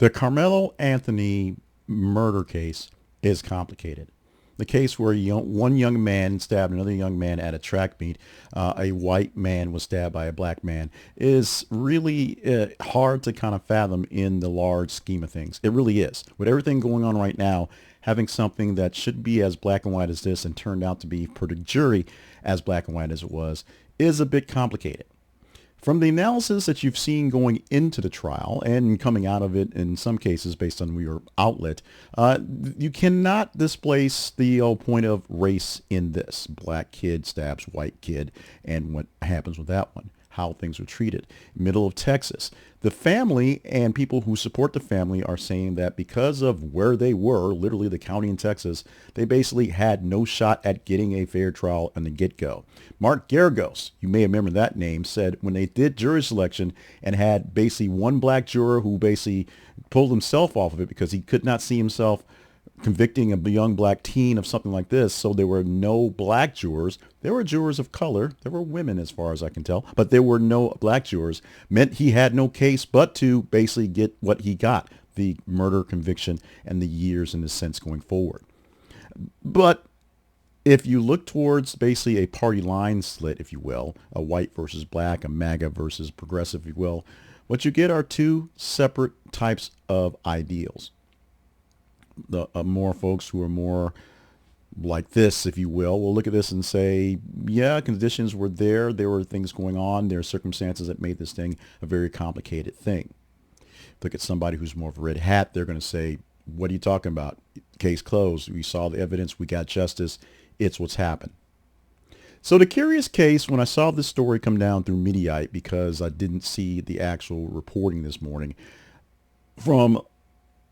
The Carmelo Anthony murder case is complicated. The case where one young man stabbed another young man at a track meet, a white man was stabbed by a black man, is really hard to kind of fathom in the large scheme of things. It really is. With everything going on right now, having something that should be as black and white as this and turned out to be, for the jury, as black and white as it was, is a bit complicated. From the analysis that you've seen going into the trial and coming out of it in some cases based on your outlet, you cannot displace the whole point of race in this. Black kid stabs white kid, and what happens with that one, how things are treated. Middle of Texas. The family and people who support the family are saying that because of where they were, literally the county in Texas, they basically had no shot at getting a fair trial on the get-go. Mark Geragos, you may remember that name, said when they did jury selection and had basically one black juror who basically pulled himself off of it because he could not see himself convicting a young black teen of something like this. So there were no black jurors. There were jurors of color. There were women as far as I can tell, but there were no black jurors. Meant he had no case but to basically get what he got, the murder conviction and the years in the sense going forward. But if you look towards basically a party line slit, if you will, a white versus black, a MAGA versus progressive, if you will, what you get are two separate types of ideals. The more folks who are more like this, if you will look at this and say, yeah, conditions were there. There were things going on. There are circumstances that made this thing a very complicated thing. Look at somebody who's more of a red hat. They're going to say, what are you talking about? Case closed. We saw the evidence. We got justice. It's what's happened. So the curious case, when I saw this story come down through Mediaite, because I didn't see the actual reporting this morning, from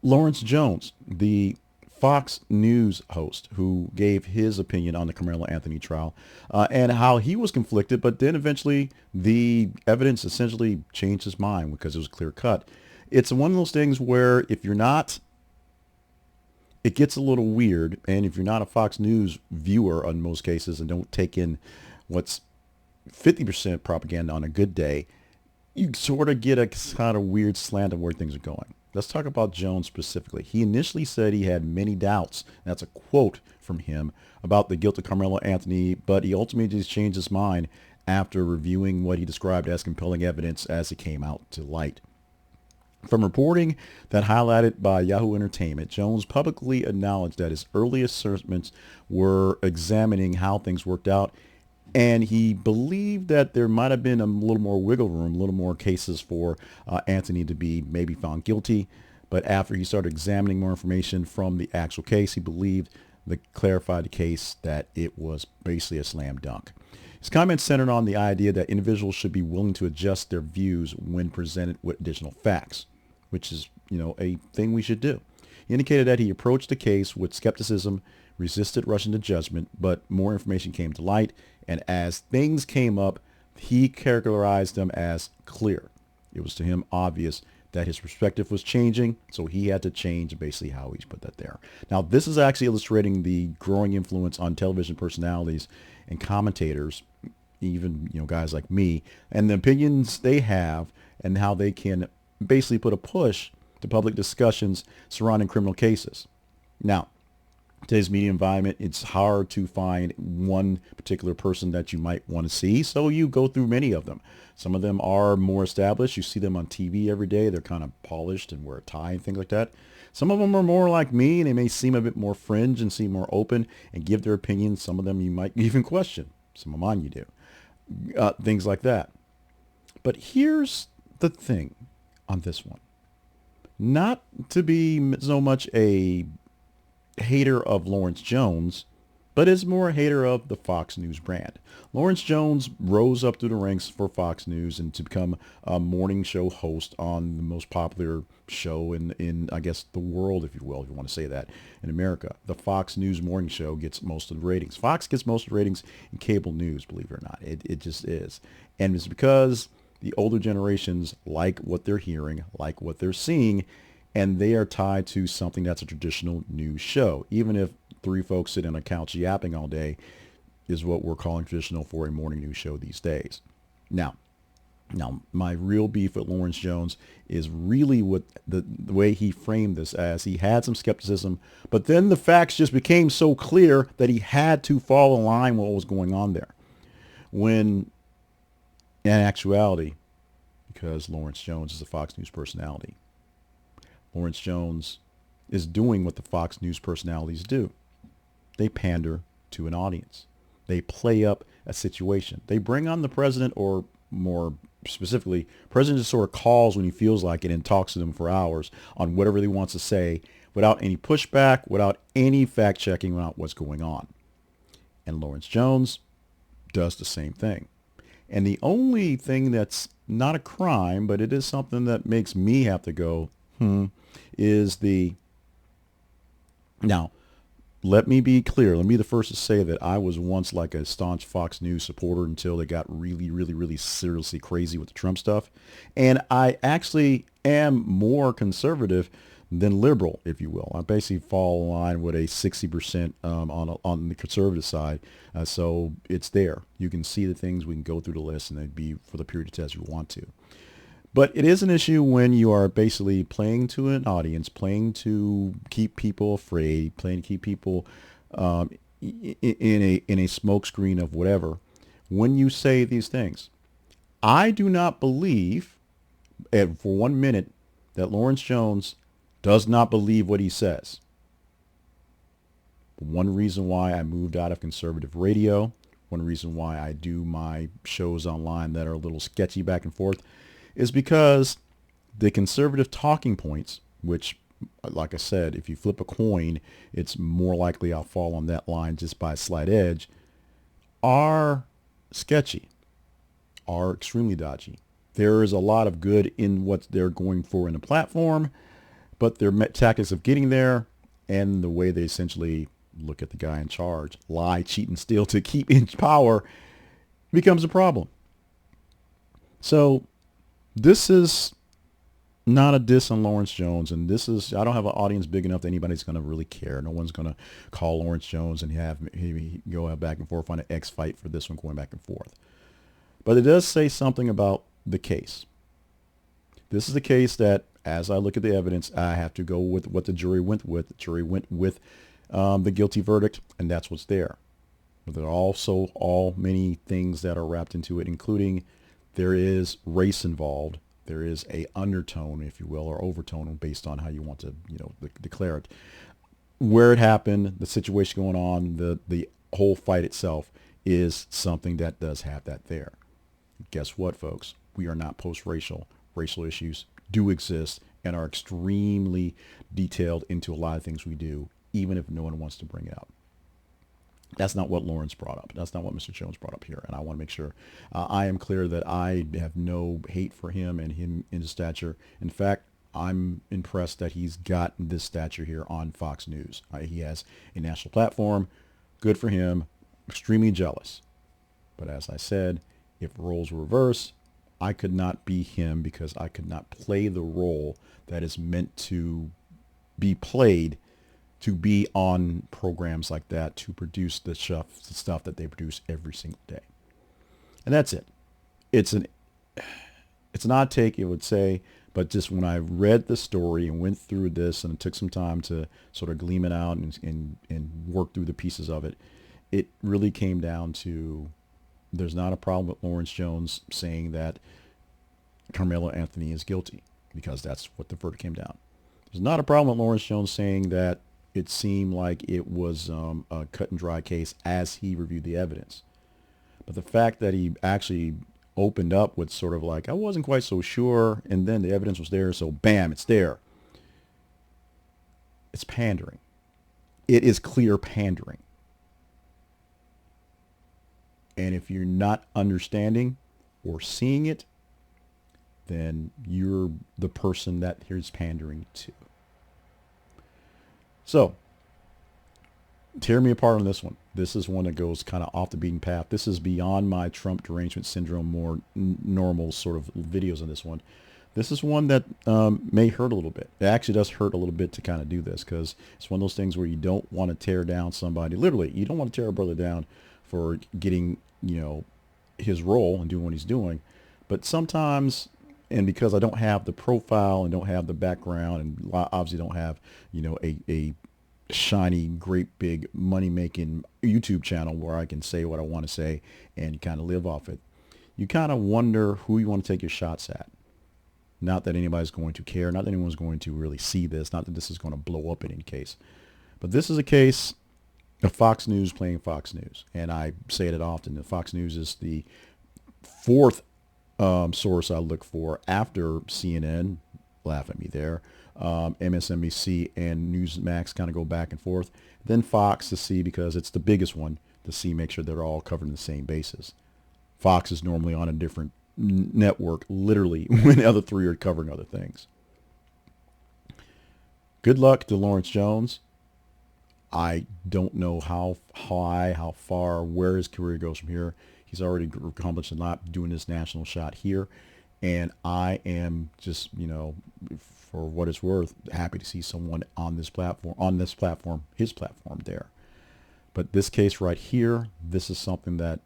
Lawrence Jones, the Fox News host, who gave his opinion on the Karmelo Anthony trial and how he was conflicted, but then eventually the evidence essentially changed his mind because it was clear cut. It's one of those things where if you're not, it gets a little weird. And if you're not a Fox News viewer in most cases and don't take in what's 50% propaganda on a good day, you sort of get a kind of weird slant of where things are going. Let's talk about Jones specifically. He initially said he had many doubts, that's a quote from him, about the guilt of Karmelo Anthony, but he ultimately just changed his mind after reviewing what he described as compelling evidence as it came out to light. From reporting that highlighted by Yahoo Entertainment, Jones publicly acknowledged that his early assertions were examining how things worked out, and he believed that there might have been a little more wiggle room, a little more cases for Anthony to be maybe found guilty. But after he started examining more information from the actual case, he believed that clarified the case that it was basically a slam dunk. His comments centered on the idea that individuals should be willing to adjust their views when presented with additional facts, which is, a thing we should do. He indicated that he approached the case with skepticism, resisted rushing to judgment, but more information came to light, and as things came up, he characterized them as clear. It was to him obvious that his perspective was changing, so he had to change basically how he's put that there. Now, this is actually illustrating the growing influence on television personalities and commentators, even guys like me, and the opinions they have and how they can basically put a push to public discussions surrounding criminal cases. Now, today's media environment, it's hard to find one particular person that you might want to see, so you go through many of them. Some of them are more established. You see them on TV every day. They're kind of polished and wear a tie and things like that. Some of them are more like me, and they may seem a bit more fringe and seem more open and give their opinions. Some of them you might even question. Some of mine you do. Things like that. But here's the thing on this one. Not to be so much a hater of Lawrence Jones, but is more a hater of the Fox News brand. Lawrence Jones rose up through the ranks for Fox News and to become a morning show host on the most popular show in I guess the world, if you will, if you want to say that, in America. The Fox News morning show gets most of the ratings. Fox gets most of the ratings in cable news, believe it or not. It just is. And it's because the older generations like what they're hearing, like what they're seeing, and they are tied to something that's a traditional news show. Even if three folks sit on a couch yapping all day is what we're calling traditional for a morning news show these days. Now, Now, my real beef with Lawrence Jones is really what the way he framed this as. He had some skepticism, but then the facts just became so clear that he had to fall in line with what was going on there. When in actuality, because Lawrence Jones is a Fox News personality, Lawrence Jones is doing what the Fox News personalities do. They pander to an audience. They play up a situation. They bring on the president, or more specifically, president just sort of calls when he feels like it and talks to them for hours on whatever he wants to say without any pushback, without any fact checking about what's going on. And Lawrence Jones does the same thing. And the only thing that's not a crime, but it is something that makes me have to go, is the... Now, let me be clear. Let me be the first to say that I was once like a staunch Fox News supporter until they got really, really, really seriously crazy with the Trump stuff. And I actually am more conservative than liberal, if you will. I basically fall in line with a 60% on the conservative side. So it's there. You can see the things. We can go through the list, and they'd be for the period of test you want to. But it is an issue when you are basically playing to an audience, playing to keep people afraid, playing to keep people in a smokescreen of whatever. When you say these things, I do not believe, for 1 minute, that Lawrence Jones does not believe what he says. One reason why I moved out of conservative radio, one reason why I do my shows online that are a little sketchy back and forth, is because the conservative talking points, which, like I said, if you flip a coin, it's more likely I'll fall on that line just by a slight edge, are sketchy, are extremely dodgy. There is a lot of good in what they're going for in the platform, but their tactics of getting there and the way they essentially look at the guy in charge, lie, cheat, and steal to keep in power, becomes a problem. So this is not a diss on Lawrence Jones, and this is, I don't have an audience big enough that anybody's going to really care. No one's going to call Lawrence Jones and have he go back and forth on an X fight for this one, going back and forth. But it does say something about the case. This is the case that, as I look at the evidence, I have to go with what the jury went with. The jury went with the guilty verdict, and that's what's there. But there are also many things that are wrapped into it, including there is race involved. There is a undertone, if you will, or overtone, based on how you want to, declare it. Where it happened, the situation going on, the whole fight itself is something that does have that there. Guess what, folks? We are not post-racial. Racial issues do exist and are extremely detailed into a lot of things we do, even if no one wants to bring it up. That's not what Lawrence brought up. That's not what Mr. Jones brought up here. And I want to make sure I am clear that I have no hate for him and him in his stature. In fact, I'm impressed that he's gotten this stature here on Fox News. He has a national platform. Good for him. Extremely jealous. But as I said, if roles were reversed, I could not be him because I could not play the role that is meant to be played, to be on programs like that, to produce the stuff that they produce every single day. And that's it. It's an odd take, you would say, but just when I read the story and went through this and it took some time to sort of gleam it out and work through the pieces of it, it really came down to, there's not a problem with Lawrence Jones saying that Karmelo Anthony is guilty, because that's what the verdict came down. There's not a problem with Lawrence Jones saying that it seemed like it was a cut and dry case as he reviewed the evidence. But the fact that he actually opened up with sort of like, I wasn't quite so sure, and then the evidence was there, so bam, it's there. It's pandering. It is clear pandering. And if you're not understanding or seeing it, then you're the person that here's pandering to. So, tear me apart on this one. This is one that goes kind of off the beaten path. This is beyond my Trump derangement syndrome, more normal sort of videos on this one. This is one that may hurt a little bit. It actually does hurt a little bit to kind of do this, because it's one of those things where you don't want to tear down somebody. Literally, you don't want to tear a brother down for getting, his role and doing what he's doing. But sometimes, and because I don't have the profile and don't have the background and obviously don't have, a shiny, great, big money-making YouTube channel where I can say what I want to say and kind of live off it, you kind of wonder who you want to take your shots at. Not that anybody's going to care. Not that anyone's going to really see this. Not that this is going to blow up in any case. But this is a case of Fox News playing Fox News. And I say it often. That Fox News is the fourth source I look for after CNN. Laugh at me there. MSNBC and Newsmax kind of go back and forth. Then Fox to see, because it's the biggest one, to see, make sure they're all covering the same bases. Fox is normally on a different network, literally, when the other three are covering other things. Good luck to Lawrence Jones. I don't know how high, how far, where his career goes from here. He's already accomplished a lot doing this national shot here. And I am just, for what it's worth, happy to see someone on this platform, his platform there. But this case right here, this is something that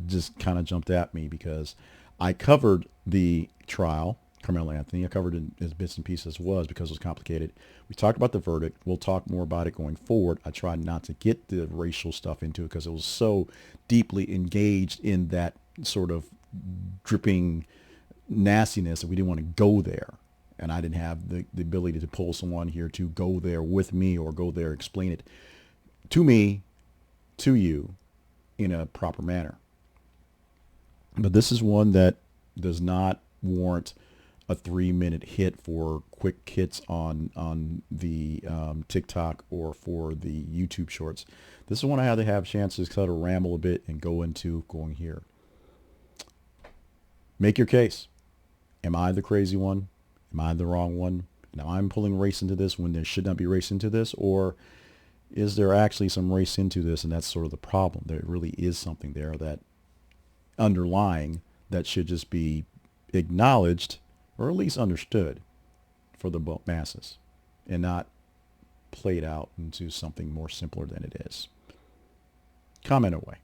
just kind of jumped at me because I covered the trial, Karmelo Anthony. I covered it as bits and pieces as it was because it was complicated. We talked about the verdict. We'll talk more about it going forward. I tried not to get the racial stuff into it because it was so deeply engaged in that sort of dripping nastiness that we didn't want to go there. And I didn't have the ability to pull someone here to go there with me or go there, explain it to me, to you, in a proper manner. But this is one that does not warrant a 3-minute hit for quick hits on the TikTok or for the YouTube shorts. This is one I had to have chances to kind of ramble a bit and go into going here. Make your case. Am I the crazy one? Am I the wrong one? Now I'm pulling race into this when there should not be race into this, or is there actually some race into this, and that's sort of the problem? There really is something there that underlying that should just be acknowledged or at least understood for the masses and not played out into something more simpler than it is. Comment away.